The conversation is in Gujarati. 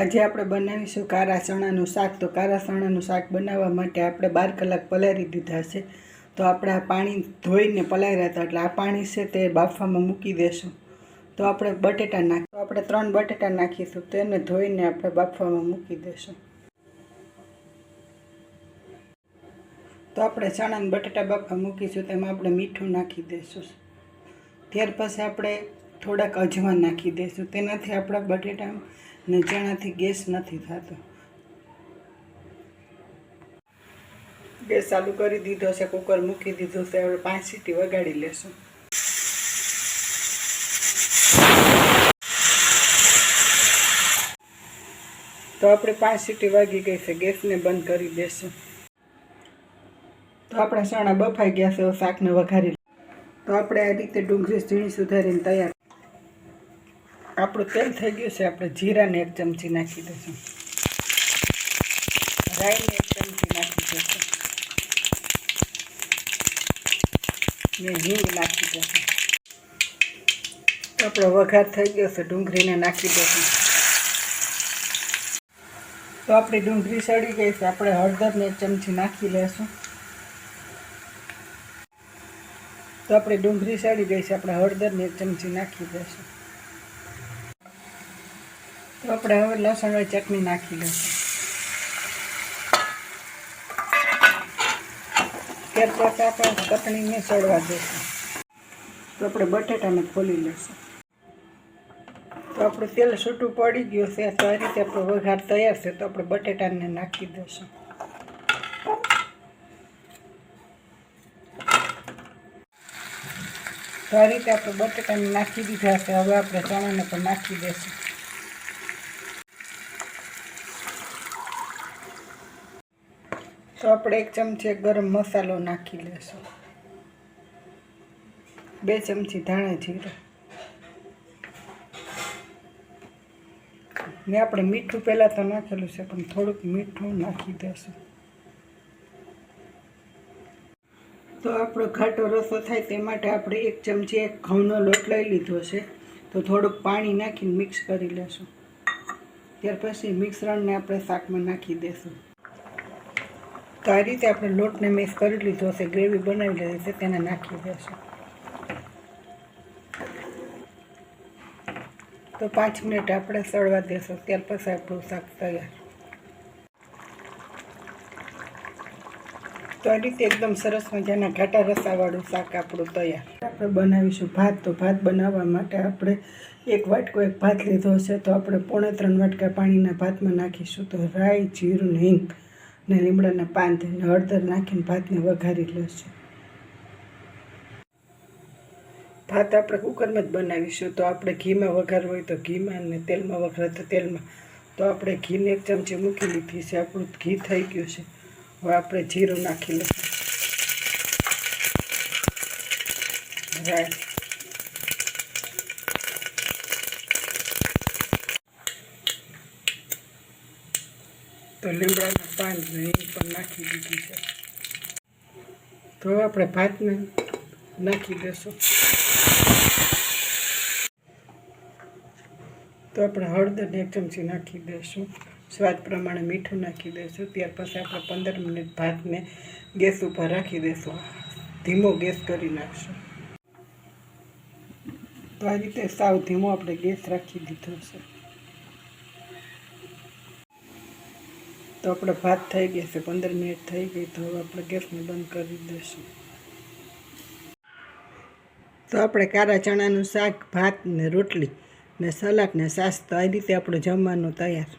આજે આપણે બનાવીશું કારા ચણાનું શાક. તો કારા ચણાનું શાક બનાવવા માટે આપણે 12 કલાક પલાળી દીધા છે. તો આપણે આ પાણી ધોઈને પલાળ્યા હતા, એટલે આ પાણી છે તે બાફવામાં મૂકી દેશું. તો આપણે બટેટા નાખીશું. આપણે 3 બટેટા નાખીશું, તેને ધોઈને આપણે બાફવામાં મૂકી દેશું. તો આપણે ચણા અને બટેટા બાફવા મૂકીશું, તેમાં આપણે મીઠું નાખી દઈશું. ત્યાર પછી આપણે થોડાક અજમા નાખી દઈશું. તેનાથી આપણા બટેટા ને ચણાથી ગેસ નથી થતો. ગેસ ચાલુ કરી દીધો છે, કુકર મૂકી દીધું છે. હવે 5 સીટી વગાડી લેશું. તો આપણે 5 સીટી વાગી ગઈ છે, ગેસને બંધ કરી દેશું. તો આપણા ચણા બફાઈ ગયા છે. શાકને વઘારી. તો આપણે આ રીતે ડુંગળી ઝીણી સુધારીને તૈયાર. આપણું તેલ થઈ ગયું છે. આપણે જીરાને 1 ચમચી નાખી દઈશું. રાઈને 1 ચમચી નાખી દઈશું. ને હિંગ નાખી દઈશું. તો આપણો વઘાર થઈ ગયો છે. ડુંગળીને નાખી દઈશું. તો આપણી ડુંગળી સડી ગઈ છે. આપણે હળદરને 1 ચમચી નાખી લઈશું. તો આપણી ડુંગળી સડી ગઈ છે. આપણે હળદરને 1 ચમચી નાખી દઈશું. તો આપણે હવે લસણવાળી ચટણી નાખી લઈશું. ત્યાર પછી આપણે ચટણીને સળવા દઈશું. તો આપણે બટેટાને ખોલી લઈશું. તો આપણું તેલ છૂટું પડી ગયું છે. તો આ રીતે આપણો વઘાર તૈયાર છે. તો આપણે બટેટાને નાખી દઈશું. તો આ રીતે આપણે બટેટાને નાખી દીધા છે. હવે આપણે ચણાને પણ નાખી દઈશું. તો આપણે 1 ચમચી ગરમ મસાલો નાખી લઈશું. 2 ચમચી ધાણા જીરું. ને આપણે મીઠું પહેલાં તો નાખેલું છે, પણ થોડુંક મીઠું નાખી દઈશું. તો આપણો ઘાટો રસો થાય તે માટે આપણે 1 ચમચી ઘઉંનો લોટ લઈ લીધો છે. તો થોડુંક પાણી નાખીને મિક્સ કરી લેશું. ત્યાર પછી મિશ્રણને આપણે શાકમાં નાખી દઈશું. તો આ રીતે આપણે લોટને મિક્સ કરી લીધો છે, ગ્રેવી બનાવી લીધી છે, તેને નાખી દઈશું. તો 5 મિનિટ આપણે સળવા દઈશું. ત્યાર પછી આપણું શાક તૈયાર. તો આ રીતે એકદમ સરસ મજાના ઘાટા રસાવાળું શાક આપણું તૈયાર. આપણે બનાવીશું ભાત. તો ભાત બનાવવા માટે આપણે 1 વાટકો ભાત લીધો છે. તો આપણે 3.5 વાટકા પાણીના ભાતમાં નાખીશું. તો રાઈ, જીરું, હિંગ ને લીમડાના પાન અને હળદર નાખીને ભાતને વઘારી લઈશું. ભાત આપણે કુકરમાં જ બનાવીશું. તો આપણે ઘીમાં વઘારવું હોય તો ઘીમાં, અને તેલમાં વઘારે તો તેલમાં. તો આપણે ઘીને 1 ચમચી મૂકી લીધી છે. આપણું ઘી થઈ ગયું છે. હવે આપણે જીરું નાખી લઈશું. રાઈ, તો લીમડાના પાન હિંગ પણ નાખી દીધી છે. તો આપણે ભાતને નાખી દઈશું. તો આપણે હળદરને 1 ચમચી નાખી દઈશું. સ્વાદ પ્રમાણે મીઠું નાખી દઈશું. ત્યાર પછી આપણે 15 મિનિટ ભાતને ગેસ ઉપર રાખી દઈશું. ધીમો ગેસ કરી નાખશું. તો આ રીતે સાવ ધીમો આપણે ગેસ રાખી દીધો છે. તો આપણે ભાત થઈ ગયા છે. 15 મિનિટ થઈ ગઈ. તો હવે આપણે ગેસને બંધ કરી દઈશું. તો આપણે કારા ચણાનું શાક, ભાત ને રોટલી ને સલાડ ને છાશ, તો આ રીતે આપણું જમવાનું તૈયાર.